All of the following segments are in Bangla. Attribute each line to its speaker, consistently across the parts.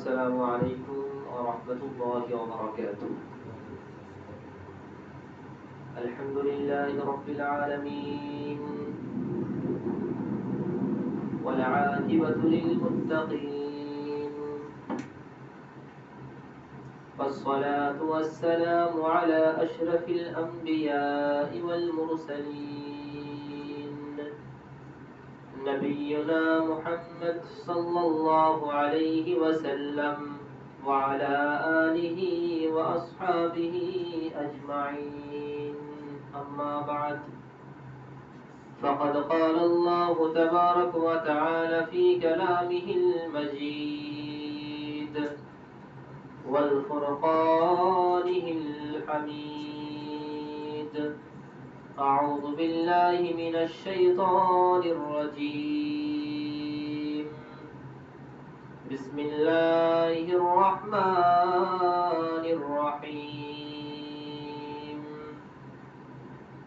Speaker 1: السلام عليكم ورحمة الله وبركاته. الحمد لله رب العالمين والعاقبة للمتقين، والصلاة والسلام على أشرف الأنبياء والمرسلين نبينا محمد صلى الله عليه وسلم وعلى آله وأصحابه أجمعين. أما بعد، فقد قال الله تبارك وتعالى في كلامه المجيد والفرقانه الحميد: أعوذ بالله من الشيطان الرجيم. بسم الله الرحمن الرحيم.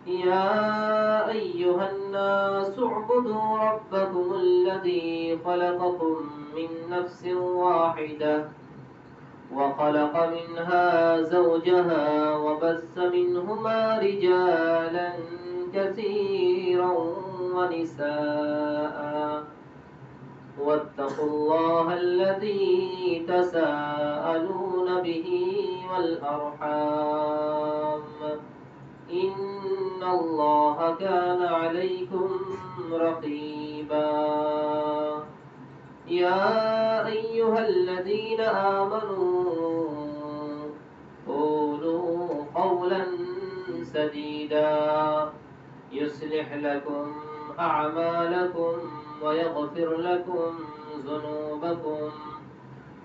Speaker 1: يا أيها الناس اعبدوا ربكم الذي خلقكم من نفس واحدة وخلق منها زوجها وبث منهما رجالا كثيرا ونساء واتقوا الله الذي تساءلون به والأرحام إن الله كان عليكم رقيبا. يا أيها الذين آمنوا قولوا قولا سديدا يصلح لكم أعمالكم ويغفر لكم ذنوبكم،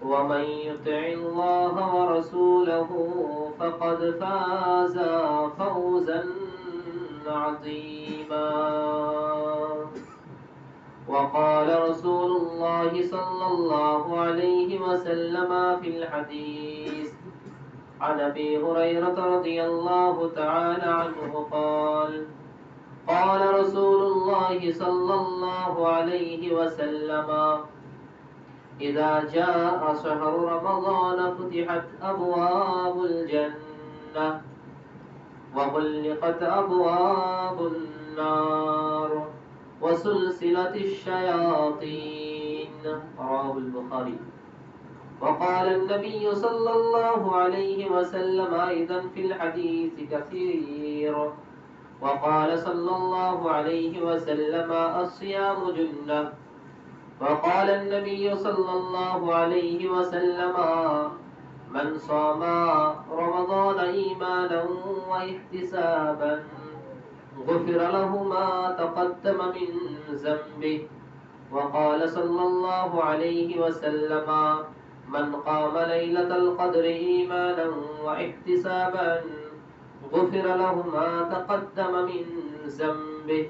Speaker 1: ومن يطع الله ورسوله فقد فاز فوزا عظيما. وقال رسول الله صلى الله عليه وسلم في الحديث عن أبي هريرة رضي الله تعالى عنه قال: قال رسول الله صلى الله عليه وسلم: إذا جاء شهر رمضان فتحت أبواب الجنة وغلقت أبواب النار وسلسلة الشياطين. رواه البخاري. وقال النبي صلى الله عليه وسلم أيضا في الحديث كثير: وقال صلى الله عليه وسلم: الصيام جنة. وقال النبي صلى الله عليه وسلم: من صام رمضان إيمانا واحتسابا غفر له ما تقدم من ذنبه. وقال صلى الله عليه وسلم: من قام ليلة القدر إيمانا واحتسابا غفر له ما تقدم من ذنبه.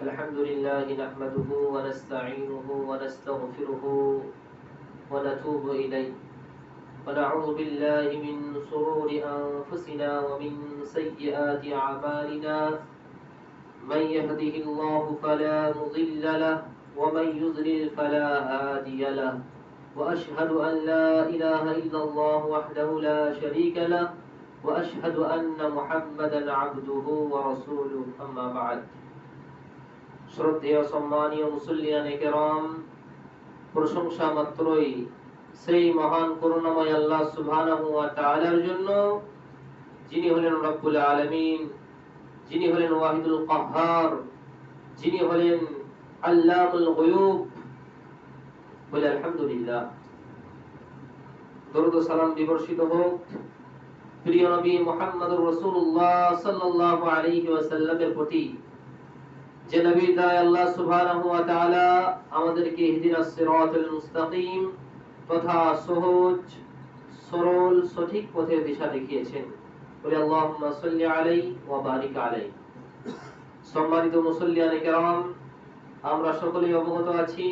Speaker 1: الحمد لله نحمده ونستعينه ونستغفره ونتوب إليه، ونعوذ بالله من شرور أنفسنا ومن سيئات أعمالنا. من يهده الله فلا مضل له ومن يضلل فلا هادي له، وأشهد أن لا إله إلا الله وحده لا شريك له، وأشهد أن محمدا عبده ورسوله. أما بعد। শ্রদ্ধেয় সম্মানীয় মুসল্লিয়ানে কেরাম, প্রশংসা মাত্রই সেই মহান করুণাময় আল্লাহ সুবহানাহু ওয়া তাআলার জন্য, যিনি হলেন রব্বুল আলামিন, যিনি হলেন ওয়াহিদুল কাহ্হার, যিনি হলেন আল্লামুল গুয়ুব। বলে আলহামদুলিল্লাহ। দরুদ ও সালাম বিবর্ষিত হোক প্রিয় নবী মুহাম্মদুর রাসূলুল্লাহ সাল্লাল্লাহু আলাইহি ওয়াসাল্লামের প্রতি, যে নবী দ্বারা আল্লাহ সুবহানাহু ওয়া তাআলা আমাদেরকে ইহদিনাস সিরাতাল মুস্তাকিম তথা সহজ সরল সঠিক পথের দিশা দেখিয়েছেন। বলে আল্লাহুম্মা সাল্লি আলাইহি ওয়া বারিক আলাইহি। সম্মানিত মুসল্লিয়ানে কেরাম, আমরা সকলেই অবগত আছি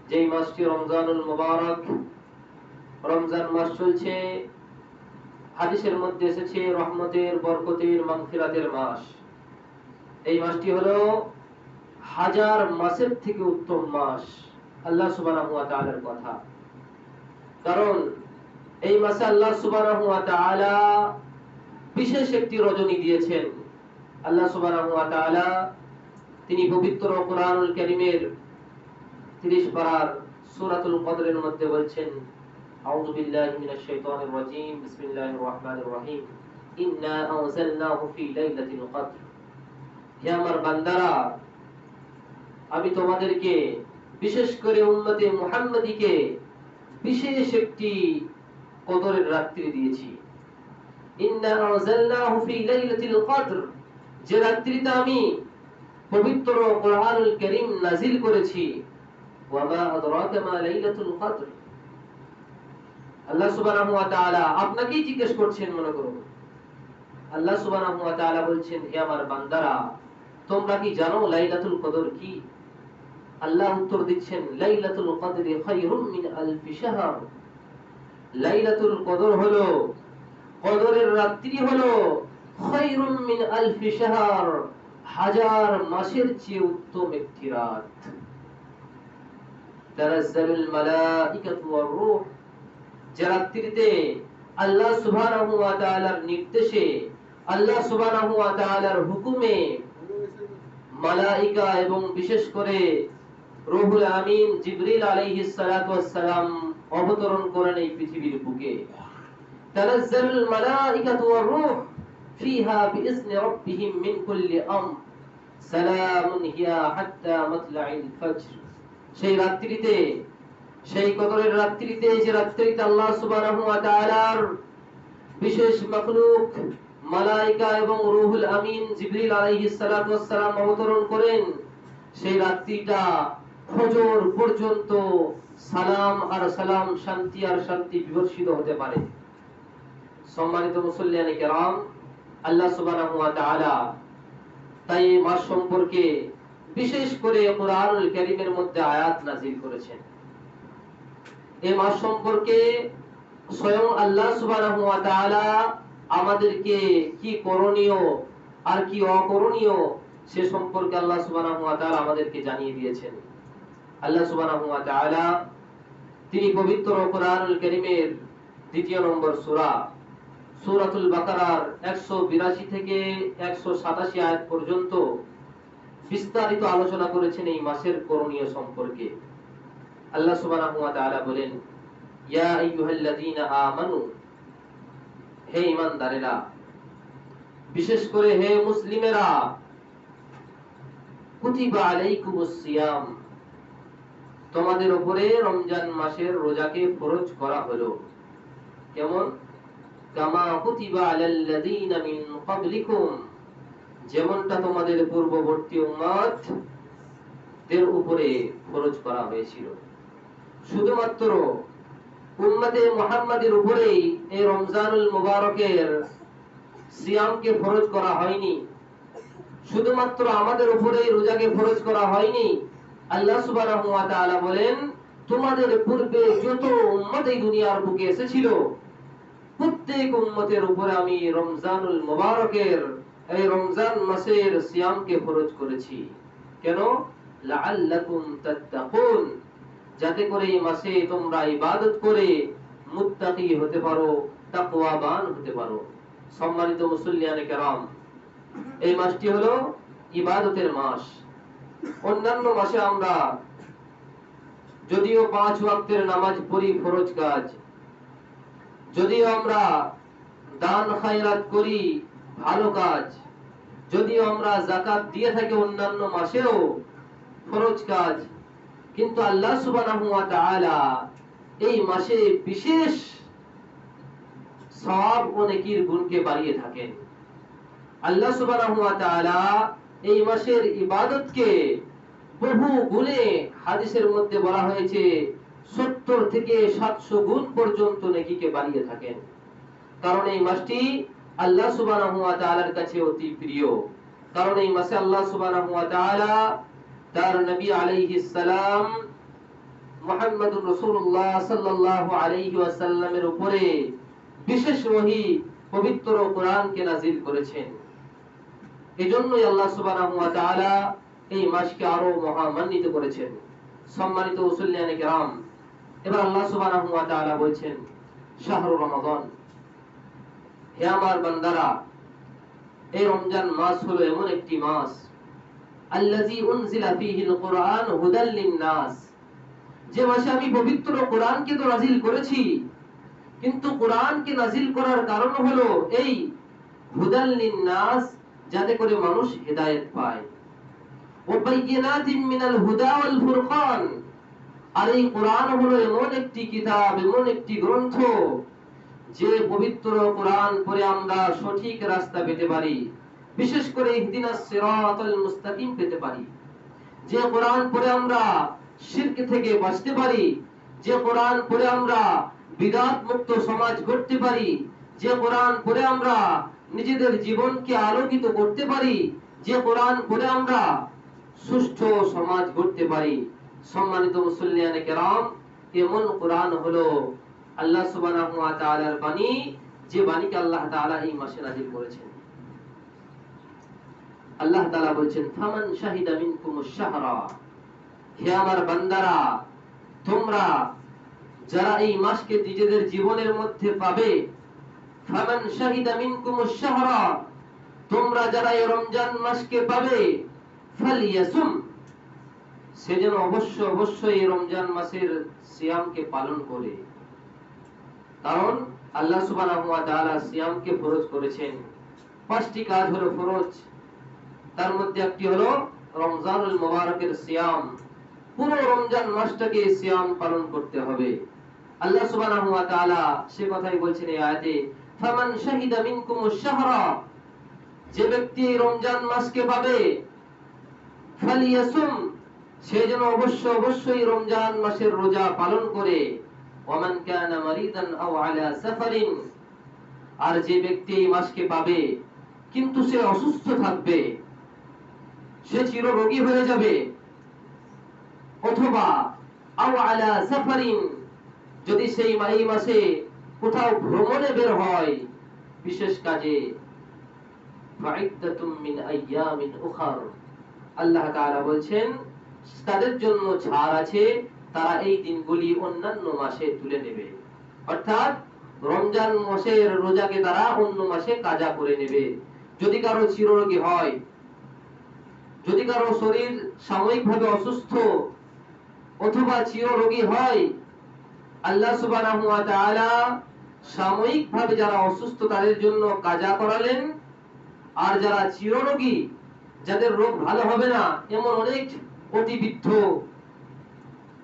Speaker 1: যে এই মাসটি রমজানুল মুবারক, রমজান মাস চলছে। হাদিসের মধ্যে এসেছে রহমতের, বরকতের, মাগফিরাতের মাস। এই মাসটি হলো হাজার মাসের থেকে উত্তম মাস, আল্লাহ সুবহানাহু ওয়া তাআলার কথা। কারণ এই মাসে আল্লাহ সুবহানাহু ওয়া তাআলা বিশেষ একটি রজনী দিয়েছেন। আল্লাহ সুবহানাহু ওয়া তাআলা তিনি পবিত্র কোরআনুল কারীমের 30 পারার সূরাতুল কদরের মধ্যে বলছেন, আউযু বিল্লাহি মিনাশ শাইতানির রাজীম, বিসমিল্লাহির রহমানির রহিম, ইন্না আনজালনাহু ফি লাইলাতিল কদর। হে আমার বান্দারা, আমি তোমাদেরকে বিশেষ করে উম্মতে মুহাম্মাদীকে বিশেষ একটি কদরের রাত্রি দিয়েছি। ইন্না আনজালনাহু ফি লাইলাতিল কদর, যে রাত্রিতে আমি পবিত্র কোরআনুল কারীম নাযিল করেছি। ওয়া মা আদরাকা মা লাইলাতুল কদর। আল্লাহ সুবহানাহু ওয়া তাআলা আপনাকেই জিজ্ঞেস করছেন, মনে করুন আল্লাহ সুবহানাহু ওয়া তাআলা বলছেন, হে আমার বান্দারা, তোমরা কি জানো লাইলাতুল কদর কি? আল্লাহ উত্তর দিচ্ছেন, লাইলাতুল কদরি খায়রুম মিন আলফি শাহর। লাইলাতুল কদর হলো, কদরের রাত্রি হলো খায়রুম মিন আলফি শাহর, হাজার মাসের চেয়ে উত্তম একটি রাত। তানাজ্জালুল মালাইকাতু ওয়ার রূহ, যে রাত্রিতে আল্লাহ সুবহানাহু ওয়া তাআলার নির্দেশে, আল্লাহ সুবহানাহু ওয়া তাআলার হুকুমে মালাইকা এবং বিশেষ করে রূহুল আমিন জিবরিল আলাইহিস সালাতু ওয়াস সালাম অবতরণ করেন এই পৃথিবীর বুকে। তানাজ্জালুল মালাইকাতু ওয়ার রূহ ফিহা বিইজনি রাব্বিহিম মিন কুল্লি আমর সালামুন হিয়া হাত্তা মাতলাইল ফজর। সেই রাত্রিতে, সেই কদরের রাত্রিতে, যে রাত্রিতে আল্লাহ সুবহানাহু ওয়া তাআলার বিশেষ মাখলুক মালাইকা এবং রূহুল আমিন জিবরিল আলাইহিস সালাতু ওয়াস সালাম অবতরণ করেন, সেই রাত্রিটা ফজর পর্যন্ত সালাম আর সালাম, শান্তি আর শান্তি বিবর্ষিত হতে পারে। সম্মানিত মুসল্লিয়ানে কেরাম, আল্লাহ সুবহানাহু ওয়া তাআলা তাই এই মাস সম্পর্কে বিশেষ করে কোরআনুল কারীমের মধ্যে আয়াত নাযিল করেছেন। এই মাস সম্পর্কে স্বয়ং আল্লাহ সুবহানাহু ওয়া তাআলা আমাদেরকে কি করণীয় আর কি অকরণীয় সে সম্পর্কে আল্লাহ সুবহানাহু ওয়া তাআলা আমাদেরকে জানিয়ে দিয়েছেন। আল্লাহ সুবহানাহু ওয়া তাআলা তিনি পবিত্র কোরআনুল কারীমের 2 নম্বর সূরা সূরাতুল বাকারার 182 থেকে 187 আয়াত পর্যন্ত বিস্তারিত আলোচনা করেছেন এই মাসের করণীয় সম্পর্কে। আল্লাহ সুবহানাহু ওয়া তাআলা বলেন, ইয়া আইয়ুহাল্লাযীনা আমানু, হে ঈমানদারেরা, বিশেষ করে হে মুসলিমেরা, কুতিবা আলাইকুমুস সিয়াম, তোমাদের উপরে রমজান মাসের রোজাকে ফরজ করা হলো। কেমন? কামা কুতিবা আলাল্লাযীনা মিন ক্বাবলিকুম, যেমনটা তোমাদের পূর্ববর্তী উম্মতদের উপরে ফরজ করা হয়েছিল। শুধুমাত্র উম্মতে মুহাম্মাদের উপরেই এই রমজানুল মুবারকের সিয়ামকে ফরজ করা হয়নি, শুধুমাত্র আমাদের উপরেই রোজাকে ফরজ করা হয়নি। আল্লাহ সুবহানাহু ওয়া তাআলা বলেন, তোমাদের পূর্বে যত উম্মত এই দুনিয়ার বুকে এসেছিল, প্রত্যেক উম্মতের উপরে আমি রমজানুল মুবারকের, এই রমজান মাসের সিয়ামকে ফরজ করেছি। কেন? লাআল্লাকুম তাত্তাকুন, যাতে করে এই মাসে তোমরা ইবাদত করে মুত্তাকি হতে পারো, তাকওয়াবান হতে পারো। সম্মানিত মুসল্লিয়ানে কেরাম, এই মাসটি হলো ইবাদতের মাস। অন্যান্য মাসে আমরা যদিও 5 ওয়াক্তের নামাজ পড়ি, ফরজ কাজ, যদিও আমরা দান খায়রাত করি, ভালো কাজ, যদিও আমরা যাকাত দিয়ে থাকি অন্যান্য মাসেও, ফরজ কাজ, কিন্তু আল্লাহ সুবহানাহু ওয়া তাআলা এই মাসে বিশেষ সওয়াব ও নেকির গুণকে বাড়িয়ে থাকেন। আল্লাহ সুবহানাহু ওয়া তাআলা এই মাসের ইবাদতকে বহু গুণে, হাদিসের মধ্যে বলা হয়েছে 70 থেকে 700 গুণ পর্যন্ত নেকিকে বাড়িয়ে থাকেন। কারণ এই মাসটি আল্লাহ সুবহানাহু ওয়া তাআলার কাছে অতি প্রিয়। কারণ এই মাসে আল্লাহ সুবহানাহু ওয়া তাআলা তার নবী আলাইহিস সালাম মুহাম্মদুর রাসূলুল্লাহ সাল্লাল্লাহু আলাইহি ওয়াসাল্লামের উপরে বিশেষ ওহী পবিত্র কোরআনকে নাযিল করেছেন। এজন্যই আল্লাহ সুবহানাহু ওয়া তাআলা এই মাসকে আরো মহামান্বিত করেছেন। সম্মানিত মুসল্লিয়ানে কিরাম, এবার আল্লাহ সুবহানাহু ওয়া তাআলা বলছেন, শাহরু রমাদান, হে আমার বান্দারা, এই রমজান মাস হলো এমন একটি মাস, আল্লাযী উনজিলা ফীহিল কুরআন হুদাল লিন-নাস, যে মাসে আমি পবিত্র কোরআনকে তো নাযিল করেছি, কিন্তু কোরআনকে নাযিল করার কারণ হলো এই হুদাল লিন-নাস, যাতে করে মানুষ হেদায়েত পায়। ওয়া বাইয়িনাতিম মিনাল হুদা ওয়াল ফুরকান, আর এই কোরআন হলো এমন একটি কিতাব, এমন একটি গ্রন্থ, যে পবিত্র কোরআন পড়ে আমরা সঠিক রাস্তা পেতে পারি, বিশেষ করে ইহদিনাস সিরাতাল মুস্তাকিম পেতে পারি। যে কোরআন পড়ে আমরা শিরক থেকে বাঁচতে পারি, যে কোরআন পড়ে আমরা বিদআত মুক্ত সমাজ গড়তে পারি, যে কোরআন পড়ে আমরা নিজেদের জীবনকে আলোকিত করতে পারি, যে কোরআন পড়ে আমরা সুষ্ঠু সমাজ গড়তে পারি। সম্মানিত মুসল্লিয়ানে কেরাম, এমন কোরআন হলো আল্লাহ সুবহানাহু ওয়া তাআলার বাণী, যে বাণীকে আল্লাহ তাআলা এই মাসে নাযিল করেছেন। আল্লাহ তাআলা বলেন, ফামান শাহিদা মিনকুমুশ শাহরা, হে আমার বান্দারা, তোমরা যারা এই মাসকে নিজেদের জীবনের মধ্যে পাবে, ফামান শাহিদা মিনকুমুশ শাহরা, তোমরা যারা এই রমজান মাসকে পাবে, ফালইয়াসুম, সে যেন অবশ্যই এই রমজান মাসের সিয়ামকে পালন করে। কারণ আল্লাহ সুবহানাহু ওয়া তাআলা সিয়ামকে ফরজ করেছেন। 5টি কাজ হলো ফরজ, তার মধ্যে একটি হলো রমজানুল মুবারকের সিয়াম। পুরো রমজান মাসটাকে সিয়াম পালন করতে হবে। আল্লাহ সুবহানাহু ওয়া তাআলা সে কথাই বলছেন এই আয়াতে, ফামান শাহিদা মিনকুমুশ শাহরা, যে ব্যক্তি এই রমজান মাসকে পাবে, ফালিয়াসুম, সে যেন অবশ্যই রমজান মাসের রোজা পালন করে। ওয়ামান কানা মারিদান আও আলা সাফারিন, আর যে ব্যক্তি এই মাসকে পাবে কিন্তু সে অসুস্থ থাকবে, সে চিররোগী হয়ে যাবে, অথবা আও আলা সাফারিন, যদি সেই এই মাসে কোথাও ভ্রমণে বের হয় বিশেষ কাজে, ফাইদ্দাতুম মিন আইয়ামিন উখার, আল্লাহ তাআলা বলেন তাদের জন্য ছাড় আছে, তারা এই দিনগুলি অন্যান্য মাসে তুলে নেবে। অর্থাৎ রমজান মাসের রোজাকে তারা অন্য মাসে কাজা করে নেবে। যদি কারো চিররোগী হয়, যদি কারো শরীর সাময়িকভাবে অসুস্থ অথবা চিররোগী হয়, আল্লাহ সুবহানাহু ওয়া তাআলা সাময়িকভাবে যারা অসুস্থ তাদের জন্য কাজা করালেন, আর যারা চিররোগী, যাদের রোগ ভালো হবে না, এমন অনেক অতিবৃদ্ধ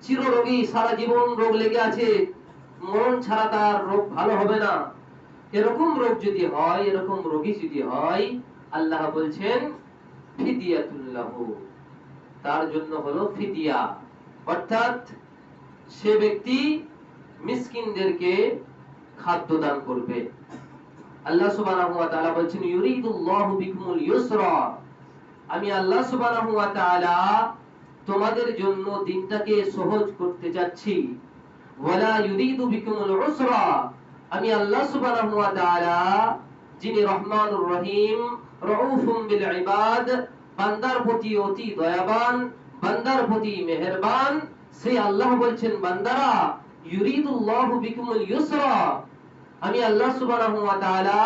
Speaker 1: চিররোগী, সারা জীবন রোগ লেগে আছে, মরণ ছাড়া তার রোগ ভালো হবে না, এরকম রোগ যদি হয়, এরকম রোগী যদি হয়, আল্লাহ বলছেন ফিদিয়াতুল লাহু, তার জন্য হলো ফিদিয়া, অর্থাৎ সে ব্যক্তি মিসকিনদেরকে খাদ্য দান করবে। আল্লাহ সুবহানাহু ওয়া তাআলা বলেন, ইউরিদুল্লাহু বিকুমুল ইউসরা, আমি আল্লাহ সুবহানাহু ওয়া তাআলা তোমাদের জন্য দিনটাকে সহজ করতে যাচ্ছি। ওয়ালা ইউরিদু বিকুমুল উসরা, আমি আল্লাহ সুবহানাহু ওয়া তাআলা যিনি রহমানুর রহিম, রাউফুম বিল ইবাদ, বান্দার প্রতি অতি দয়াবান, বান্দার প্রতি মেহেরবান, সেই আল্লাহ বলছেন, বান্দারা, ইউরিদুল্লাহু বিকুমুল ইউসরা, আমি আল্লাহ সুবহানাহু ওয়া তাআলা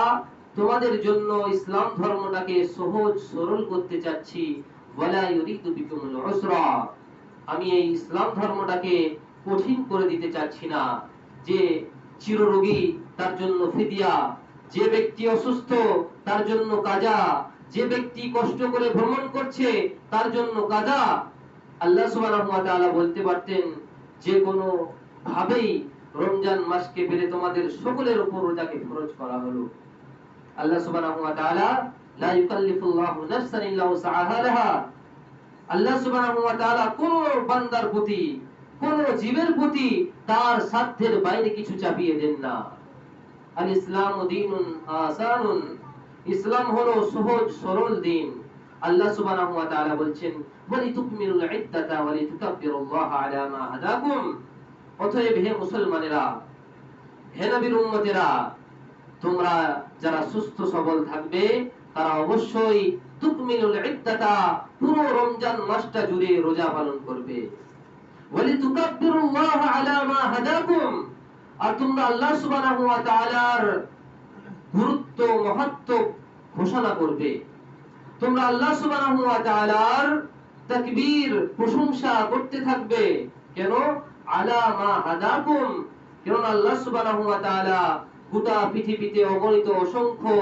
Speaker 1: তোমাদের জন্য ইসলাম ধর্মটাকে সহজ সরল করতে চাচ্ছি। ওয়ালা ইউরিদু বিকুমুল উসরা, আমি এই ইসলাম ধর্মটাকে কঠিন করে দিতে চাচ্ছি না। যে চিররোগী তার জন্য ফিদিয়া, যে ব্যক্তি অসুস্থ তার জন্য কাজা, যে ব্যক্তি কষ্ট করে ভ্রমণ করছে তার জন্য কাজা। আল্লাহ সুবহানাহু ওয়া তাআলা বলতে পারতেন যে কোনো ভাবেই রমজান মাসকে পেলে তোমাদের সকলের উপর রোজাকে ফরজ করা হলো। আল্লাহ সুবহানাহু ওয়া তাআলা লা ইউকাল্লিফুল্লাহু নাফসান ইল্লা উসআহা লাহা, আল্লাহ সুবহানাহু ওয়া তাআলা কোন বান্দার প্রতি, কোন জীবের প্রতি তার সাধ্যের বাইরে কিছু চাপিয়ে দেন না। আল ইসলামু দীনুন আসানুন, ইসলাম হলো সহজ সরল দিন। আল্লাহ সুবহানাহু ওয়া তাআলা বলছেন, ওয়ালিতুকমিলুল ইদ্দাতা ওয়ালিতুকাব্বিরুল্লাহা আলা মা হাদাকুম, অতএব হে মুসলমানেরা, হে নবীর উম্মতেরা, তোমরা যারা সুস্থ সবল থাকবে তারা অবশ্যই তুকমিলুল ইদ্দাতা, পুরো রমজান মাসটা জুড়ে রোজা পালন করবে। ওয়ালিতুকাব্বিরুল্লাহ আলা মা হাদাকুম, আর তোমরা আল্লাহ সুবহানাহু ওয়া তাআলার গুরুত্ব মহত্ব ঘোষণা করবে। তোমরা আল্লাহ সুবহানাহু ওয়া তাআলার তাকবীর প্রশংসা করতে থাকবে। কেন? আলা মা হাদাকুম, কারণ আল্লাহ সুবহানাহু ওয়া তাআলা গোটা পৃথিবীতে অগণিত অসংখ্য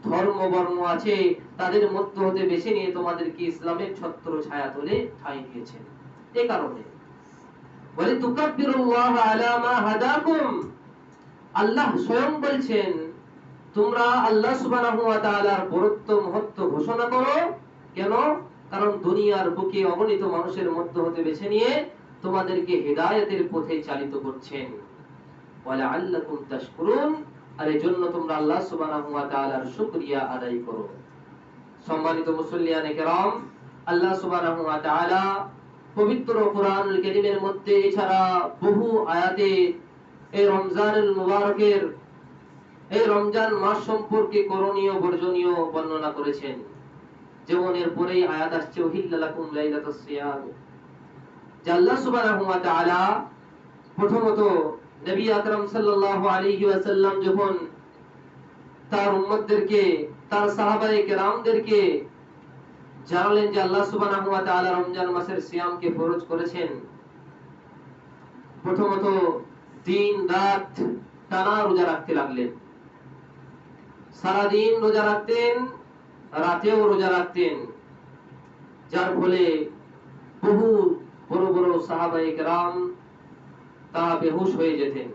Speaker 1: ধর্ম বর্ণ আছে, তাদের মধ্য হতে বেছে নিয়ে তোমাদেরকে ইসলামের ছত্র ছায়া তলে ঠাঁই দিয়েছেন। এই কারণে ওয়ালিতুকাব্বিরুল্লাহ আলা মা হাদাকুম, আল্লাহ স্বয়ং বলছেন তোমরা আল্লাহ সুবহানাহু ওয়া তাআলার বরত্ব মহত্ব ঘোষণা করো। কেন? কারণ দুনিয়ার বুকে অগণিত মানুষের মধ্য হতে বেছে নিয়ে তোমাদেরকে হেদায়েতের পথে চালিত করছেন। ওয়ালাআল্লাকুম তাশকুরুন, আর এজন্য তোমরা আল্লাহ সুবহানাহু ওয়া তাআলার শুকরিয়া আদায় করো। সম্মানিত মুসল্লিয়ানে কেরাম, আল্লাহ সুবহানাহু ওয়া তাআলা পবিত্র কোরআনুল কারীমের মধ্যে এছাড়া বহু আয়াতে এই রমজানুল মুবারকের, এই রমজান মাস সম্পর্কে করণীয় বর্জনীয় বর্ণনা করেছেন। যেমন এর পরেই আয়াত আসছে উহিল্লা লাকুম লাইলাতুস সিয়াম, যে আল্লাহ সুবহানাহু ওয়া তাআলা প্রথমত নবী আকরাম সাল্লাল্লাহু আলাইহি ওয়াসাল্লাম যখন তার উম্মতদেরকে, তার সাহাবায়ে কেরামদেরকে জানালেন যে আল্লাহ সুবহানাহু ওয়া তাআলা রমজান মাসের সিয়ামকে ফরজ করেছেন, প্রথমত দিন রাত টানা রোজা রাখতে লাগলেন। সারা দিন রোজা রাখতেন, রাতেও রোজা রাখতেন, যার ফলে বহু বড় বড় সাহাবায়ে কেরাম তারা বেহুশ হয়ে যেতেন।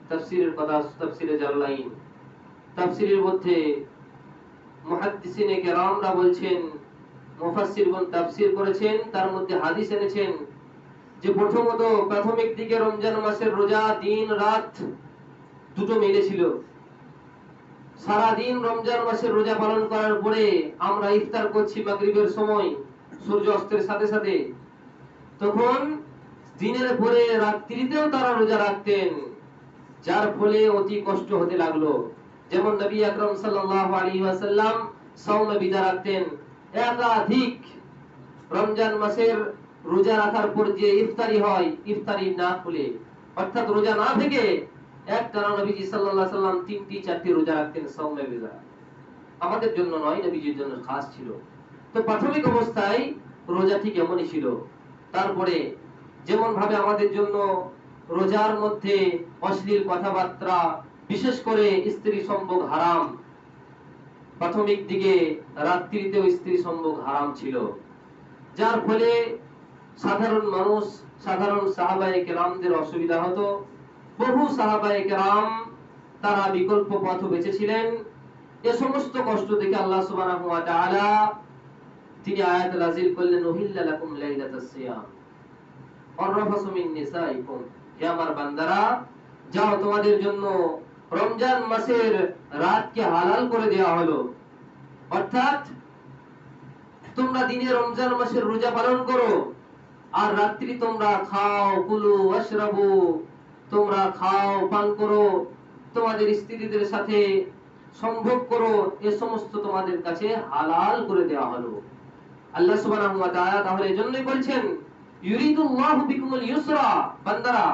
Speaker 1: তাফসীরের কথা, তাফসীরে জালালাইন, তাফসীরের মধ্যে মুহাদ্দিসিনে কেরামরা বলছেন, মুফাসসিরগণ তাফসীর করেছেন, তার মধ্যে হাদিস এনেছেন যে প্রথমত প্রাথমিক দিকে রমজান মাসের রোজা দিন রাত দুটো মিলে ছিল। সারা দিন রমজান মাসের রোজা পালন করার পরে আমরা ইফতার করছি মাগরিবের সময়, সূর্য অস্তের সাথে সাথে, তখন দিনের পরে রাত্রিতেও তারা রোজা রাখতেন, যার ফলে অতি কষ্ট হতে লাগলো। যেমন নবী আকরাম সাল্লাল্লাহু আলাইহি ওয়াসাল্লাম সাওমে বিদা রাখতেন, একাধিক রমজান মাসের রোজা রাখার পর যে ইফতারি হয়, ইফতারি না খুলে অর্থাৎ রোজা না ভেঙে একটানা নবীজি সাল্লাল্লাহু আলাইহি ওয়াসাল্লাম 3টি 4টি রোজা রাখতেন সাওমে বিদা। আমাদের জন্য নয়, নবীজির জন্য খাস ছিল। তো প্রাথমিক অবস্থায় রোজা ঠিক এমনই ছিল। তারপরে যেমন ভাবে আমাদের জন্য রোজার মধ্যে অশ্লীল কথাবার্তা, বিশেষ করে স্ত্রী সম্ভোগ হারাম, প্রাথমিক দিকে রাত্রিতেও স্ত্রী সম্ভোগ হারাম ছিল, যার ফলে সাধারণ মানুষ, সাধারণ সাহাবায়ে কেরামদের অসুবিধা হতো। বহু সাহাবায়ে কেরাম তারা বিকল্প পথ বেঁচেছিলেন। এ সমস্ত কষ্ট দেখে আল্লাহ সুবহানাহু ওয়া তাআলা তিনি আয়াত নাযিল করলেন, উহিল্লা লাকুম লাইলাতুস সিয়াম ওয়াররাফাসু মিন নিসাইকুম, হে আমার বান্দারা, যাও তোমাদের জন্য রমজান মাসের রাতকে হালাল করে দেওয়া হলো। অর্থাৎ তোমরা দিনে রমজান মাসের রোজা পালন করো, আর রাত্রি তোমরা খাও, কুলু ওয়াশরাবু, তোমরা খাও পান করো, তোমাদের স্ত্রীদের সাথে সম্ভোগ করো, এ সমস্ত তোমাদের কাছে হালাল করে দেওয়া হলো। আল্লাহ সুবহানাহু ওয়া তাআলা তাহলে এজন্যই বলছেন, ইউরিদুল্লাহু বিকুমুল ইউসরা, বান্দারা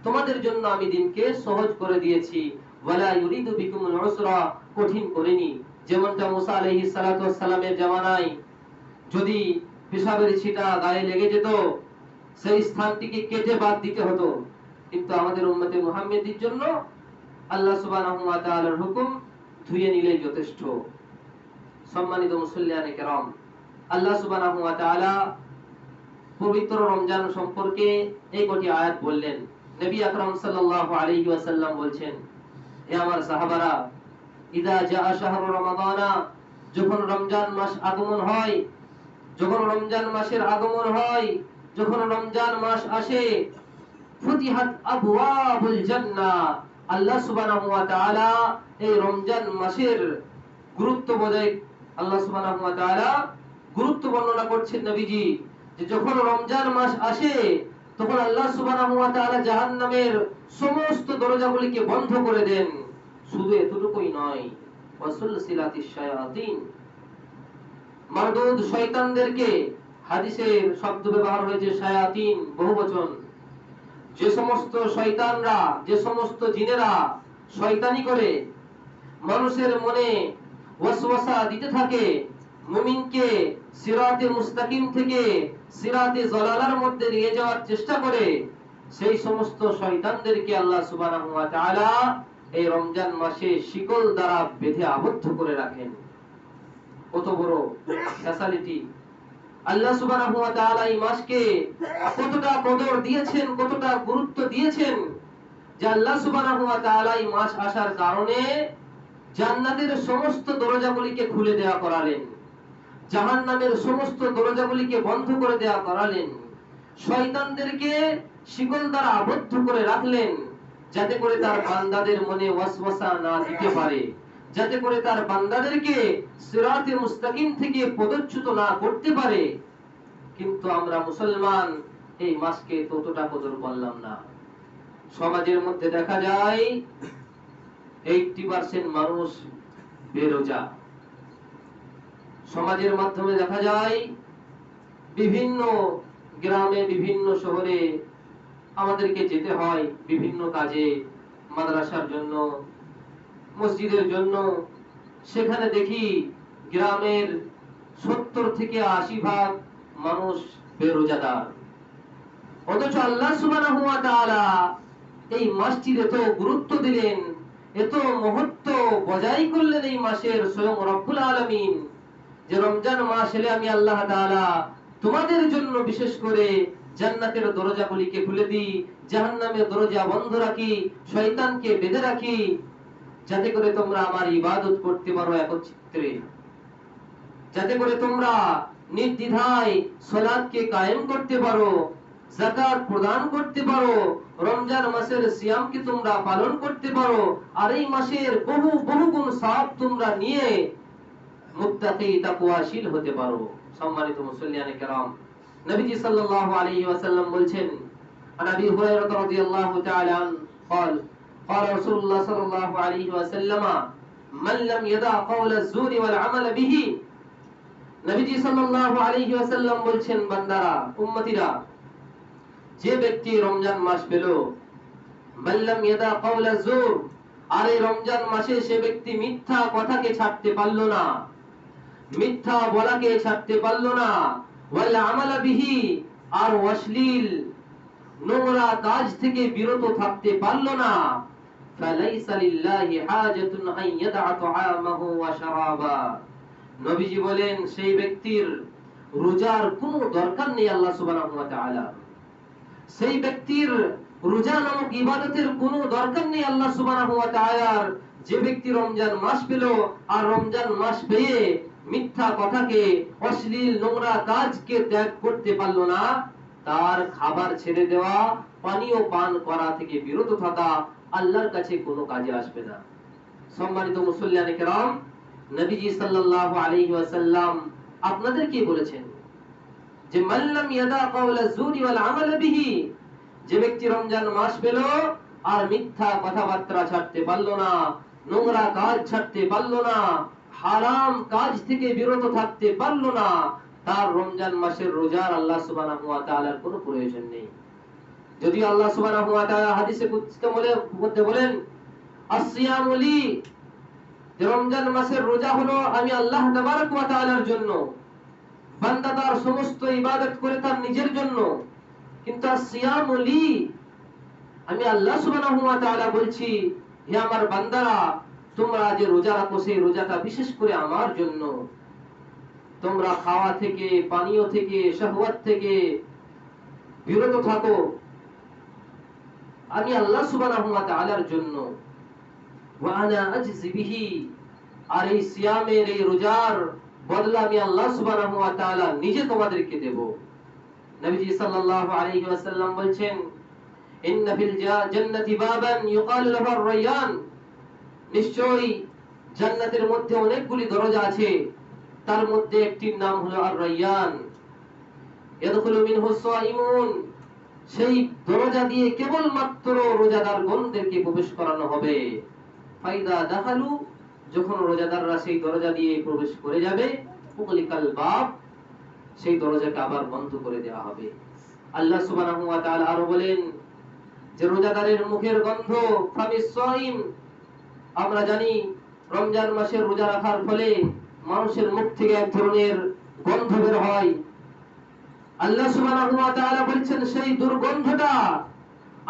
Speaker 1: তোমাদের জন্য আমি দিনকে সহজ করে দিয়েছি, ওয়ালা ইউরিদু বিকুমুল উসরা, কঠিন করিনি। যেমনটা মুসা আলাইহিস সালাতু ওয়াস সালামের জামানায় যদি পেশাবের ছিটা গায়ে লেগে যেত, সেই স্থানটিকে কেটে বাদ দিতে হতো, কিন্তু আমাদের উম্মতে মুহাম্মাদীর জন্য আল্লাহ সুবহানাহু ওয়া তাআলার হুকুম ধুয়ে নিলেই যথেষ্ট। সম্মানিত মুসল্লিয়ানে কেরাম, আল্লাহ সুবহানাহু ওয়া তাআলা পবিত্র রমজান সম্পর্কে এই কটি আয়াত বললেন। নবী আকরাম সাল্লাল্লাহু আলাইহি ওয়াসাল্লাম বলছেন, হে আমার সাহাবারা, ইদা জাআ শাহরু রমাদানা, যখন রমজান মাস আগমন হয়, যখন রমজান মাসের আগমন হয়, যখন রমজান মাস আসে, ফুতিহাত আবওয়াবুল জান্নাহ, আল্লাহ সুবহানাহু ওয়া তাআলা এই রমজান মাসের গুরুত্ব বোঝায়, আল্লাহ সুবহানাহু ওয়া তাআলা গুরুত্ব বর্ণনা করছেন নবীজি, যে যখন রমজান মাস আসে তখন আল্লাহ সুবহানাহু ওয়া তাআলা জাহান্নামের সমস্ত দরজাগুলিকে বন্ধ করে দেন, শুধু এতটুকুই নয়, ওয়াসুলসিলাতিশ শায়াতিন, মারদুদ শয়তানদেরকে, হাদিসের শব্দ ব্যবহার হয়েছে শায়াতিন বহুবচন। যে সমস্ত শয়তানরা, যে সমস্ত জিনেরা শয়তানি করে মানুষের মনে ওয়াসওয়াসা দিতে থাকে, মুমিনকে সিরাতে মুস্তাকিম থেকে সিরাতে জালালার মধ্যে নিয়ে যাওয়ার চেষ্টা করে, সেই সমস্ত শয়তানদেরকে আল্লাহ সুবহানাহু ওয়া তাআলা এই রমজান মাসে শিকল দ্বারা বেঁধে আবদ্ধ করে রাখেন। কত বড় ফ্যাসিলিটি! আল্লাহ সুবহানাহু ওয়া তাআলা এই মাসকে কতটা কদর দিয়েছেন, কতটা গুরুত্ব দিয়েছেন, যে আল্লাহ সুবহানাহু ওয়া তাআলা এই মাস আসার কারণে জান্নাতের সমস্ত দরজাগুলিকে খুলে দেওয়া করালেন, জাহান্নামের সমস্ত দরজাগুলিকে বন্ধ করে দেওয়া করালেন, শয়তানদেরকে শিকল দ্বারা আবদ্ধ করে রাখলেন, যাতে করে তার বান্দাদের মনে ওয়াসওয়াসা না দিতে পারে, যাতে করে তার বান্দাদেরকে সিরাতে মুস্তাকিম থেকে পদচ্যুত না করতে পারে। কিন্তু আমরা মুসলমান এই মাসকে ততটা কদর করলাম না। সমাজের মধ্যে দেখা যায় 80% মানুষ বেরোজা। সমাজের মাধ্যমে দেখা যায় বিভিন্ন গ্রামে, বিভিন্ন শহরে আমাদেরকে যেতে হয় বিভিন্ন কাজে, মাদ্রাসার জন্য, মসজিদের জন্য। সেখানে দেখি গ্রামের 70 থেকে 80% মানুষ বেরোজাদার। অথচ আল্লাহ সুবহানাহু ওয়া তাআলা এই মাসটির এত গুরুত্ব দিলেন, এত মহত্ব বজায় করলেন এই মাসের, স্বয়ং রব্বুল আলামিন, যে রমজান মাস এলে আমি আল্লাহ তাআলা তোমাদের জন্য বিশেষ করে জান্নাতের দরজাগুলিকে খুলে দিই, জাহান্নামের দরজা বন্ধ রাখি, শয়তানকে বেঁধে রাখি, যাতে করে তোমরা আমার ইবাদত করতে পারো একচিত্তে, যাতে করে তোমরা নির্দ্বিধায় সালাতকে কায়েম করতে পারো, যাকাত প্রদান করতে পারো, রমজান মাসের সিয়ামকে তোমরা পালন করতে পারো, আর এই মাসের বহু বহু গুণ সওয়াব তোমরা নিয়ে মুত্তাকি তাকওয়াশীল হতে পারো। সম্মানিত মুসল্লিয়ানে কেরাম, নবীজি সাল্লাল্লাহু আলাইহি ওয়াসাল্লাম বলছেন, আন আবি হুরায়রা রাদিয়াল্লাহু তাআলা আন قال قال رسول الله صلى الله عليه وسلم من لم يدع قول الزور والعمل به। নবীজি সাল্লাল্লাহু আলাইহি ওয়াসাল্লাম বলছেন, বান্দারা, উম্মতিরা, যে ব্যক্তি রমজান মাস পেল, মান লাম ইয়াদা কাওলা যুর, আর এই রমজান মাসে সে ব্যক্তি মিথ্যা কথাকে ছাড়তে পারল না, মিথ্যা বলাকে ছাড়তে পারল না, ওয়াল আমালা বিহি, আর অশ্লীল নোংরা কাজ থেকে বিরত থাকতে পারল না, ফালাইসা লিল্লাহি হাজাতুন আন ইয়াদা তাআমাহু ওয়া শারাবা। নবীজি বলেন, সেই ব্যক্তির রোজার কোনো দরকার নেই আল্লাহ সুবহানাহু ওয়া তাআলা, সেই ব্যক্তির রোজা নামক ইবাদতের কোনো দরকার নেই আল্লাহ সুবহানাহু ওয়া তাআলার। যে ব্যক্তি রমজান মাস পেল, আর রমজান মাস পেয়ে মিথ্যা কথাকে, অশ্লীল নোংরা কাজকে ত্যাগ করতে পারল না, তার খাবার ছেড়ে দেওয়া, পানীয় পান করা থেকে বিরত থাকা আল্লাহর কাছে কোনো কাজে আসবে না। সম্মানিত মুসল্লিয়ানে কেরাম, নবীজি সাল্লাল্লাহু আলাইহি ওয়াসাল্লাম আপনাদের কি বলেছেন, যে মান লাম ইয়াদা কাওলা যুরি ওয়াল আমাল বিহি, যে ব্যক্তি রমজান মাস পেল আর মিথ্যা কথাবার্তা ছাড়তে পারল না, নোংরা কাজ ছাড়তে পারল না, হারাম কাজ থেকে বিরত থাকতে পারল না, তার রমজান মাসের রোজার আল্লাহ সুবহানাহু ওয়া তাআলার কোনো প্রয়োজন নেই। যদি আল্লাহ সুবহানাহু ওয়া তাআলা হাদিসে কুদসিতে মধ্যে বলেন, আসসিয়ামু লি, রমজান মাসের রোজা হলো আমি আল্লাহ তাবারক ওয়া তাআলার জন্য, বান্দা তার সমস্ত ইবাদত করে তার নিজের জন্য, কিন্তু আসসিয়ামু লি, আমি আল্লাহ সুবহানাহু ওয়া তাআলা বলছি, হে আমার বান্দারা, তোমরা যে রোজা রাখো সেই রোজাটা বিশেষ করে আমার জন্য। তোমরা খাওয়া থেকে, পানীয় থেকে, শাহওয়াত থেকে বিরত থাকো, আমি আল্লাহ সুবহানাহু ওয়া তাআলার জন্য। ওয়া আনা আজজি বিহি, আর এই সিয়ামের, এই রোজার বদলা আমি আল্লাহ সুবহানাহু ওয়া তাআলা নিজে তোমাদেরকে দেব। নবীজি সাল্লাল্লাহু আলাইহি ওয়াসাল্লাম বলছেন, ইন্না ফিল জান্নাতি বাবান ইউকালু লাহু আর-রায়্যান, নিশ্চয়ই জান্নাতের মধ্যে অনেকগুলি দরজা আছে, তার মধ্যে একটির নাম হলো আর-রায়্যান। ইয়াদখুলু মিনহু সাইমুন, সেই দরজা দিয়ে কেবলমাত্র রোজাদারগণদেরকে প্রবেশ করানো হবে। ফাইদা দাখালু, যখন রোজাদাররা সেই দরজা দিয়ে প্রবেশ করে যাবে, উগলিকাল বাব, সেই দরজাকে আবার বন্ধ করে দেওয়া হবে। আল্লাহ সুবহানাহু ওয়া তাআলা আরো বলেন যে রোজাদারের মুখের গন্ধ ফামিস সাইম, আমরা জানি রমজান মাসে রোজা রাখার ফলে মানুষের মুখ থেকে এক ধরনের গন্ধ বের হয়। আল্লাহ সুবহানাহু ওয়া তাআলা বলেন সেই দুর্গন্ধটা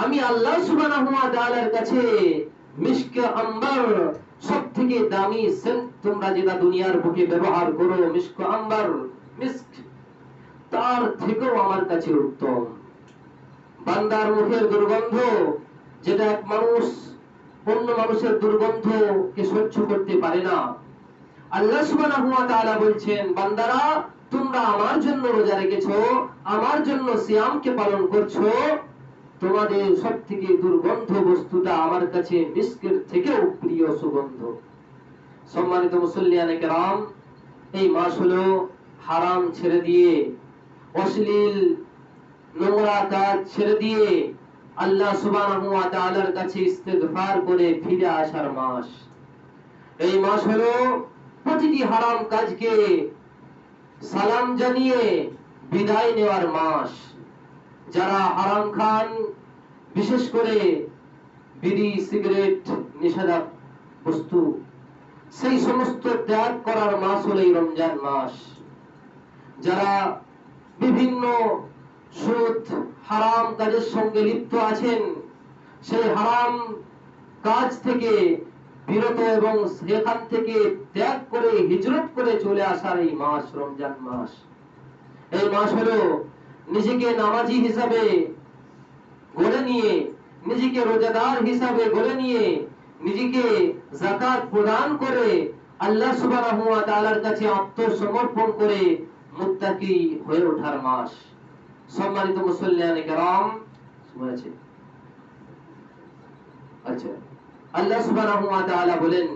Speaker 1: আমি আল্লাহ সুবহানাহু ওয়া তাআলার কাছে মিশকে আম্বার, সবথেকে দামি সেন্ট তোমরা যেটা দুনিয়ার বুকে ব্যবহার করো, মিশকে আম্বার, মিস্ক, তার থেকেও আমার কাছে উত্তম। বান্দার মুখের দুর্গন্ধ, যেটা এক মানুষ অন্য মানুষের দুর্গন্ধকে সহ্য করতে পারে না, আল্লাহ সুবহানাহু ওয়া তাআলা বলছেন বান্দারা তোমরা আমার জন্য রোজা রেখেছো, আমার জন্য সিয়ামকে পালন করছো, তোমাদের সবথেকে দুর্গন্ধ বস্তুটা আমার কাছে মিস্কের থেকেও প্রিয় সুগন্ধ। সম্মানিত মুসল্লিয়ানে কেরাম, এই মাস হলো হারাম ছেড়ে দিয়ে, অশ্লীল নোংরা কাজ ছেড়ে দিয়ে আল্লাহ সুবহানাহু ওয়া তাআলার কাছে ইস্তেগফার করে ফিরে আসার মাস। এই মাস হলো প্রতিটি হারাম কাজকে সালাম জানিয়ে বিদায় নেওয়ার মাস। যারা হারাম খান, বিশেষ করে বিড়ি, সিগারেট, নেশাদার বস্তু, সেই সমস্ত ত্যাগ করার মাস হলো এই রমজান মাস। যারা বিভিন্ন সুদ, হারাম কাজের সঙ্গে লিপ্ত আছেন, সেই হারাম কাজ থেকে বিরত এবং সেখান থেকে ত্যাগ করে হিজরত করে চলে আসার এই মাস রমজান মাস। এই মাস হলো নিজেকে নামাজি হিসাবে গড়ে নিয়ে, নিজেকে রোজাদার হিসাবে গড়ে নিয়ে, নিজেকে যাকাত প্রদান করে আল্লাহ সুবহানাহু ওয়া তাআলার কাছে আত্মসমর্পণ করে মুত্তাকি হয়ে ওঠার মাস। সম্মানিত মুসল্লিয়ানে কেরাম, শুনেছেন? আচ্ছা, আল্লাহ সুবহানাহু ওয়া তাআলা বলেন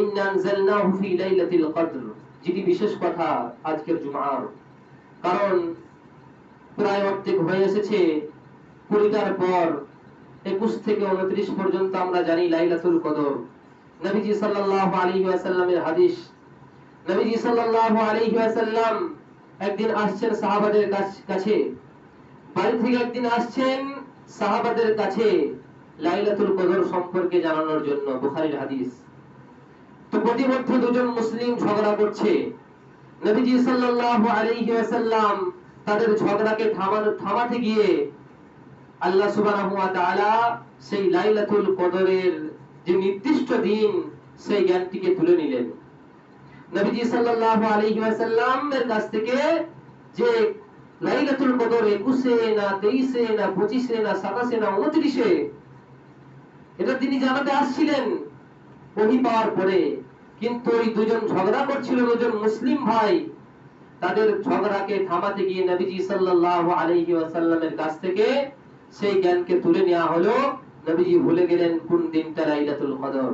Speaker 1: ইন্না আনজালনাহু ফি লাইলাতিল কদর, যেটি বিশেষ কথা আজকের জুমার, কারণ প্রায় অর্ধেক হয়ে এসেছে। 20টার পর 21 থেকে 29 পর্যন্ত আমরা জানি লাইলাতুল কদর। নবীজি সাল্লাল্লাহু আলাইহি ওয়াসাল্লামের হাদিস, নবীজি সাল্লাল্লাহু আলাইহি ওয়াসাল্লাম একদিন আসছেন সাহাবাদের কাছে, বাড়ি থেকে একদিন আসছেন সাহাবাদের কাছে লাইলাতুল কদর সম্পর্কে জানানোর জন্য। বুখারীর হাদিস। তো প্রতিমধ্যে দুজন মুসলিম ঝগড়া করছে। নবীজি সাল্লাল্লাহু আলাইহি ওয়াসাল্লাম তাদের ঝগড়াকে থামাতে গিয়ে আল্লাহ সুবহানাহু ওয়া তাআলা সেই লাইলাতুল কদরের যে নির্দিষ্ট দিন, সেই জ্ঞানটিকে তুলে নিলেন। নবীজি সাল্লাল্লাহু আলাইহি ওয়াসাল্লামের কাছ থেকে যে লাইলাতুল কদর 21-এ না 23-এ না 25-এ না 27-এ না 29-এ, এটা তিনি জানাতে আসছিলেন ওহী পাওয়ার পরে। কিন্তু ওই দুজন ঝগড়া করছিল, দুজন মুসলিম ভাই, তাদের ঝগড়াকে থামাতে গিয়ে নবীজি সাল্লাল্লাহু আলাইহি ওয়াসাল্লামের কাছ থেকে সেই জ্ঞানকে তুলে নেওয়া হলো। নবীজি ভুলে গেলেন কোন দিনটা লাইলাতুল কদর।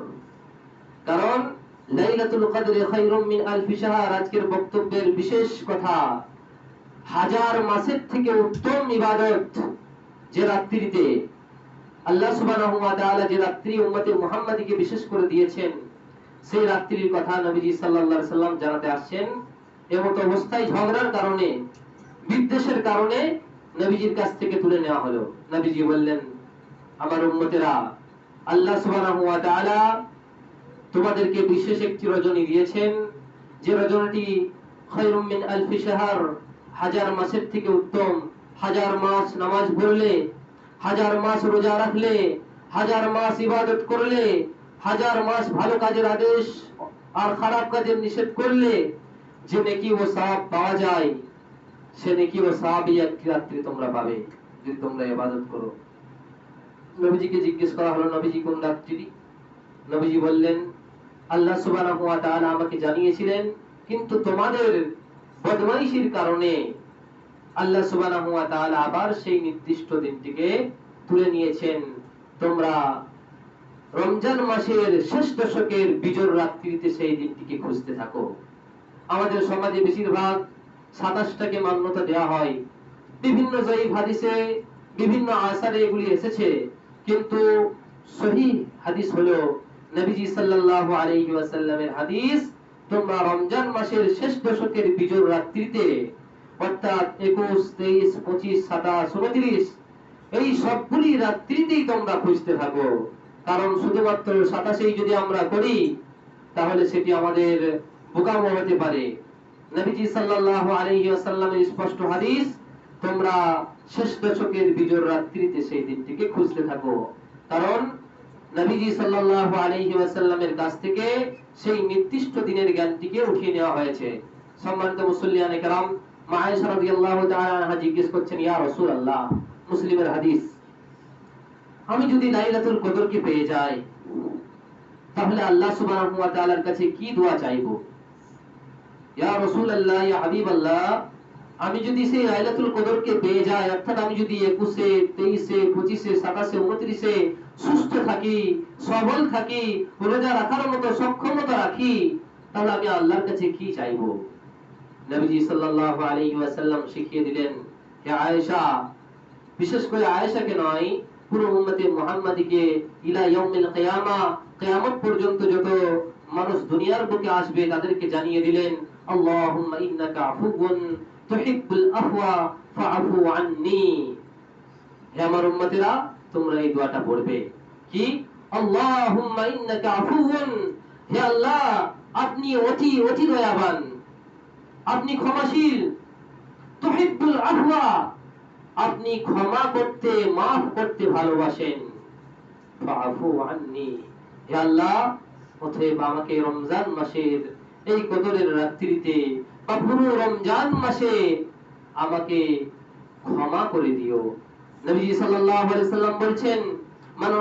Speaker 1: কারণ লাইলাতুল কদর খায়রুম মিন আলফি শাহর, আজকের বক্তব্যের বিশেষ কথা, হাজার মাসের থেকে উত্তম ইবাদত যে রাত্রিতে আল্লাহ সুবহানাহু ওয়া তাআলা যে রাত্রি উম্মতে মুহাম্মাদীকে বিশেষ করে দিয়েছেন, সেই রাত্রির কথা নবীজি সাল্লাল্লাহু আলাইহি সাল্লাম জানাতে আসছেন। এমত অবস্থায় ঝগড়ার কারণে, বিদ্বেষের কারণে নবীজির কাছ থেকে তুলে নেওয়া হলো। নবীজি বললেন, আমার উম্মতেরা, আল্লাহ সুবহানাহু ওয়া তাআলা তোমাদেরকে বিশেষ একটি রজনী দিয়েছেন, যে রজনীটি খায়রুম মিন আলফি শাহর, হাজার মাসের থেকে উত্তম। হাজার মাস নামাজ পড়লে, হাজার মাস রোজা রাখলে, হাজার মাস ইবাদত করলে, হাজার মাস ভালো কাজের আদেশ আর খারাপ কাজের নিষেধ করলে যে নেকি ও সওয়াব পাওয়া যায়, সে নেকি ও সওয়াবই একটি রাত্রি তোমরা পাবে যদি তোমরা ইবাদত করো। নবীজিকে জিজ্ঞেস করা হলো, নবীজি কোন রাত্রি? নবীজি বললেন, আল্লাহ সুবহানাহু ওয়া তাআলা আমাকে জানিয়েছিলেন, কিন্তু তোমাদের বদমাইশির কারণে আল্লাহ সুবহানাহু ওয়া তাআলা আবার সেই নির্দিষ্ট দিনটিকে তুলে নিয়েছেন। তোমরা রমজান মাসের শেষ দশকের বিজোড় রাত্রিতে সেই দিনটিকে খুঁজতে থাকো। আমাদের সমাজে বেশিরভাগ 27টাকে মান্যতা দেওয়া হয়। বিভিন্ন জয়ীফ হাদিসে, বিভিন্ন আসারে এগুলি এসেছে, কিন্তু সহিহ হাদিস হলো নবীজি সাল্লাল্লাহু আলাইহি ওয়াসাল্লামের হাদিস, তোমরা রমজান মাসের শেষ দশকের বিজোড় রাত্রিতে অর্থাৎ 21, 23, 25, 27, 29 এই সবগুলি রাত্রিতেই তোমরা খুঁজতে থাকো। কারণ শুধুমাত্র 27 যদি আমরা করি তাহলে সেটি আমাদের বোকামো হতে পারে। নবীজি সাল্লাল্লাহু আলাইহি ওয়াসাল্লামের স্পষ্ট হাদিস, তোমরা শেষ দশকের বিজোড় রাত্রিতে সেই দিনটিকে খুঁজতে থাকো। কারণ নবীজি সাল্লাল্লাহু আলাইহি ওয়াসাল্লামের কাছ থেকে সেই নির্দিষ্ট দিনের জ্ঞানটিকে উঠিয়ে নেওয়া হয়েছে। সম্মানিত মুসল্লিয়ানে কেরাম, মা আয়েশা রাদিয়াল্লাহু তাআলা আনহা জিজ্ঞেস করছেন, ইয়া রাসূলুল্লাহ, মুসলিমের হাদিস, আমি যদি লাইলাতুল কদরকে পেয়ে যাই তাহলে আল্লাহ সুবহানাহু ওয়া তাআলার কাছে কি দোয়া চাইবো? ইয়া রাসূলুল্লাহ, ইয়া হাবিবাল্লাহ, আমি যদি সেই লাইলাতুল কদরকে পেয়ে যাই, অর্থাৎ আমি যদি 21, 23, 25, 27, 29 সুস্থ থাকি, সবল থাকি, রোজা রাখার মতো সক্ষমতা রাখি, তাহলে আমি আল্লাহর কাছে কি চাইবো? নবীজি সাল্লাল্লাহু আলাইহি ওয়াসাল্লাম শিখিয়ে দিলেন, হে আয়েশা, বিশেষ করে আয়েশাকে নয়, পুরো উম্মতে মুহাম্মাদিকে ইলা ইয়াউমিল কিয়ামা, কিয়ামত পর্যন্ত যত মানুষ দুনিয়ার বুকে আসবে তাদেরকে জানিয়ে দিলেন, আল্লাহুম্মা ইন্নাকা আফুউন তুহিব্বুল আফওয়া ফাআফু আন্নী। হে আমার উম্মতেরা, তোমরা এই দোয়াটা পড়বে। কি? আল্লাহুম্মা ইন্নাকা আফুউন, হে আল্লাহ, আপনি অতি অতি দয়াবান, আপনি ক্ষমাশীল, তুহিব্বুল আফওয়া, আপনি ক্ষমা করতে, মাফ করতে ভালোবাসেন, ফাআফু আন্নী, হে আল্লাহ, অতএব আমাকে রমজান মাসের এই কদরের রাত্রিতে বা পুরো রমজান মাসে আমাকে ক্ষমা করে দিও। নবী সাল্লাল্লাহু আলাইহি সাল্লাম বলেছেন, মান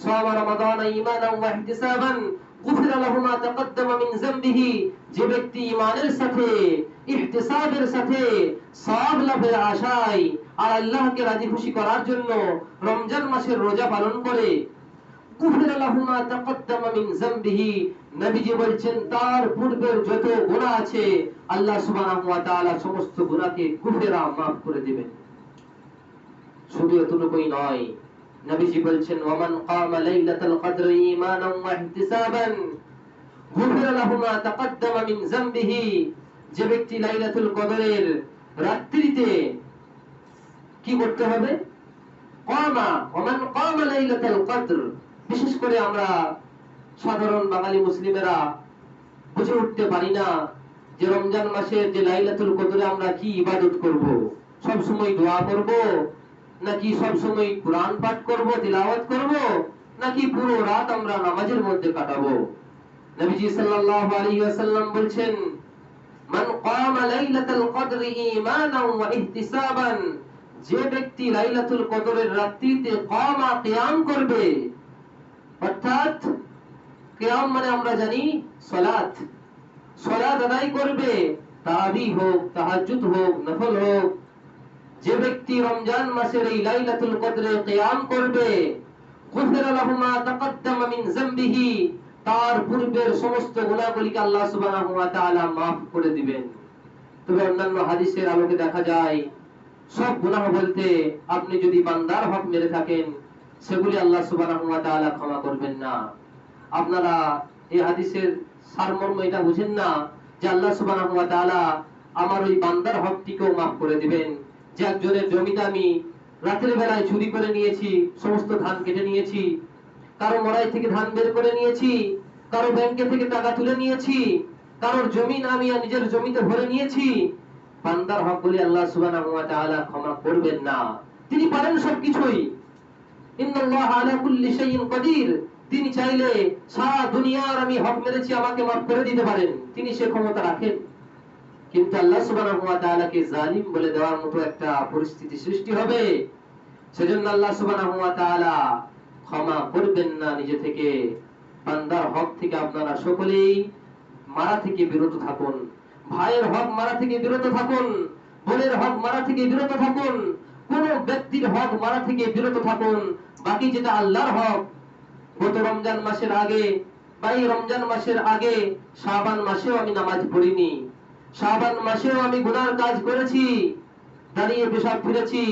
Speaker 1: সামা রমাদান ঈমানান ওয়া ইহতিসাবান গুফিরা লাহু মা তাকদ্দামা মিন যামবিহি, যে ব্যক্তি ঈমানের সাথে, ইহতিসাবের সাথে, সওয়াব লাভের আশায় আর আল্লাহকে রাজি খুশি করার জন্য রমজান মাসের রোজা পালন করে, গুফিরা লাহু মা তাকদ্দামা মিন যামবিহি, নবীজি বলেছেন তার পূর্বের যত গুনাহ আছে আল্লাহ সুবহানাহু ওয়া তাআলা সমস্ত গুনাহকে গুফিরা, মাফ করে দিবেন। শুধু এতটুকুই নয়, নবীজি বলেছেন, ওয়ামান কামা লাইলাতুল কদর ঈমানান ওয়া ইহতিসাবান গুফিরা লাহু মা তাকদ্দামা মিন যামবিহি, যে ব্যক্তি লাইলাতুল কদরের রাত্রিতে কি করতে হবে? কামা, ওয়ামান কামা লাইলাতুল কদর, বিশেষ করে আমরা সাধারণ বাঙালি মুসলিমেরা বুঝে উঠতে পারি না যে রমজান মাসের যে লাইলাতুল কদরে আমরা কি ইবাদত করব। সব সময় দোয়া করব, নাকি সব সময় কুরআন পাঠ করব, তিলাওয়াত করব, নাকি পুরো রাত আমরা নামাজের মধ্যে কাটাবো? নবীজি সাল্লাল্লাহু আলাইহি ওয়াসাল্লাম বলেছেন, মান কামা লাইলাতুল কদর ঈমানান ওয়া ইহতিসাবান, যে ব্যক্তি লাইলাতুল কদরের রাত্রিতে কামা, কিয়াম করবে, অর্থাৎ কিয়াম মানে আমরা জানি সালাত, সালাত আদায় করবে, তারাবি হোক, তাহাজ্জুদ হোক, নফল হোক, যে ব্যক্তি রমজান মাসের এই লাইলাতুল কদরে কিয়াম করবে, গুফিরা লাহু মা তাকদ্দামা মিন যামবিহি, তার পূর্বের সমস্ত গুনাহগুলিকে আল্লাহ সুবহানাহু ওয়া তাআলা maaf করে দিবেন। তবে অন্যান্য হাদিসের আলোকে দেখা যায় সব গুনাহ বলতে আপনি যদি বান্দার হক মেরে থাকেন সেগুলি আল্লাহ সুবহানাহু ওয়া তাআলা ক্ষমা করবেন না। আপনারা এই হাদিসের সারমর্ম এটা বুঝেন না যে আল্লাহ সুবহানাহু ওয়া তাআলা আমার ওই বান্দার হকটিকেও maaf করে দিবেন। যে একজনের জমিতে আমি রাতের বেলায় চুরি করে নিয়েছি, সমস্ত ধান কেটে নিয়েছি, কারো মড়াই থেকে ধান বের করে নিয়েছি, কারো ব্যাংকে থেকে টাকা তুলে নিয়েছি, কারোর জমি আমি নিজের জমিতে ভরে নিয়েছি, বান্দার হকগুলি আল্লাহ সুবহানাহু ওয়া তাআলা ক্ষমা করবেন না। তিনি পারেন সবকিছুই, ইন্নাল্লাহা আলা কুল্লি শাইইন কাদির, তিনি চাইলে সারা দুনিয়ার আমি হক মেরেছি আমাকে maaf করে দিতে পারেন, তিনি সে ক্ষমতা রাখেন। কিন্তু আল্লাহ সুবহানাহু ওয়া তাআলাকে জালিম বলে দেওয়ার মতো একটা পরিস্থিতি সৃষ্টি হবে, সেজন্য আল্লাহ সুবহানাহু ওয়া তাআলা ক্ষমা করবেন না নিজে থেকে। বান্দার হক থেকে আপনারা সকলেই মারা থেকে বিরত থাকুন, ভাইয়ের হক মারা থেকে বিরত থাকুন, বোনের হক মারা থেকে বিরত থাকুন, কোন ব্যক্তির হক মারা থেকে বিরত থাকুন। বাকি যেটা আল্লাহর হক, গত রমজান মাসের আগে বা এই রমজান মাসের আগে শাবান মাসেও আমি নামাজ পড়িনি, শাবান মাসেও আমি গুনার কাজ করেছি, দাঁড়িয়ে পেশাব ফিরেছি,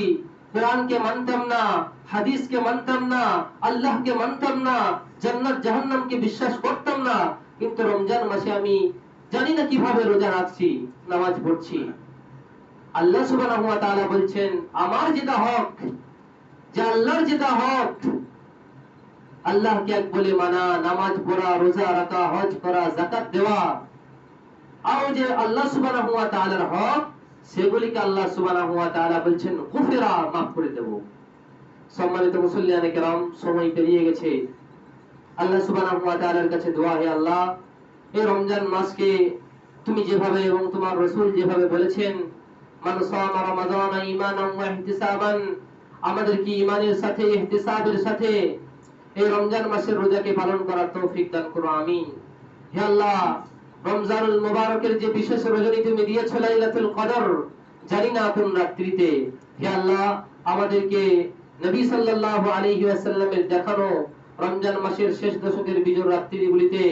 Speaker 1: কোরআনকে মানতাম না, হাদিসকে মানতাম না, আল্লাহকে মানতাম না, জান্নাত জাহান্নামকে বিশ্বাস করতাম না, কিন্তু রমজান মাসে আমি জানি না কিভাবে রোজা রাখছি, নামাজ পড়ছি। আল্লাহ সুবহানাহু ওয়া তাআলা বলছেন, আমার যেটা হক, যে আল্লাহর যেটা হক, আল্লাহকে এক বলে মানা, নামাজ পড়া, রোজা রাখা, হজ করা, যাকাত দেওয়া, আর যে আল্লাহ সুবহানাহু ওয়া তাআলার হক, সেগুলিকে আল্লাহ সুবহানাহু ওয়া তাআলা বলছেন গুফিরা, মাফ করে দেব। সম্মানিত মুসল্লিয়ানে কেরাম, সময় পেরিয়ে গেছে। আল্লাহ সুবহানাহু ওয়া তাআলার কাছে দোয়া, হে আল্লাহ, এই রমজান মাসকে তুমি যেভাবে এবং তোমার রাসূল যেভাবে বলেছেন, মান সামা রমাদান ঈমানান ওয়া ইহতিসাবান, আমাদের কি ঈমানের সাথে ইহতিসাবের সাথে এই রমজান মাসের রোজাকে পালন করার তৌফিক দান করো, আমিন। হে আল্লাহ, রমজানুল মুবারকের যে বিশেষ রজনী তুমি দিয়েছো লাইলাতুল কদর, জানি না কোন রাত্রিতে, হে আল্লাহ, আমাদেরকে নবী সাল্লাল্লাহু আলাইহি ওয়াসাল্লামের দেখানো রমজান মাসের শেষ দশকের বিজোড় রাত্রিগুলিতে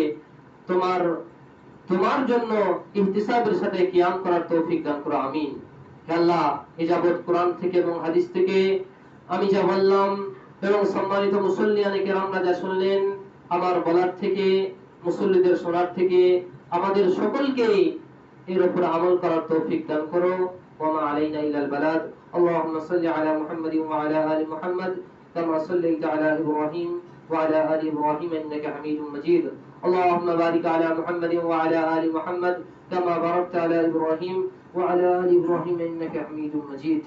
Speaker 1: তোমার জন্য ইহতিসাবের সাথে কিয়াম করার তৌফিক দান করো, আমিন। হে আল্লাহ, এই যাবত কোরআন থেকে এবং হাদিস থেকে আমি যা বললাম এবং সম্মানিত মুসল্লিয়ানে কেরামরা যা শুনলেন, আমার বলার থেকে, মুসল্লিদের শোনার থেকে আমাদের সকলকে এর উপর আমল করার তৌফিক দান করো। ওয়া মা আলাইনা ইল্লাল বালাগ। আল্লাহুম্মা সাল্লি আলা মুহাম্মাদিন ওয়া আলা আলি মুহাম্মাদ কামা সাল্লাইতা আলা ইব্রাহিম ওয়া আলা আলি ইব্রাহিম ইন্নাকা হামিদুম মাজিদ। আল্লাহুম্মা বারিক আলা মুহাম্মাদিন ওয়া আলা আলি মুহাম্মাদ কামা বারাকতা আলা ইব্রাহিম ওয়া আলা আলি ইব্রাহিম ইন্নাকা হামিদুম মাজিদ।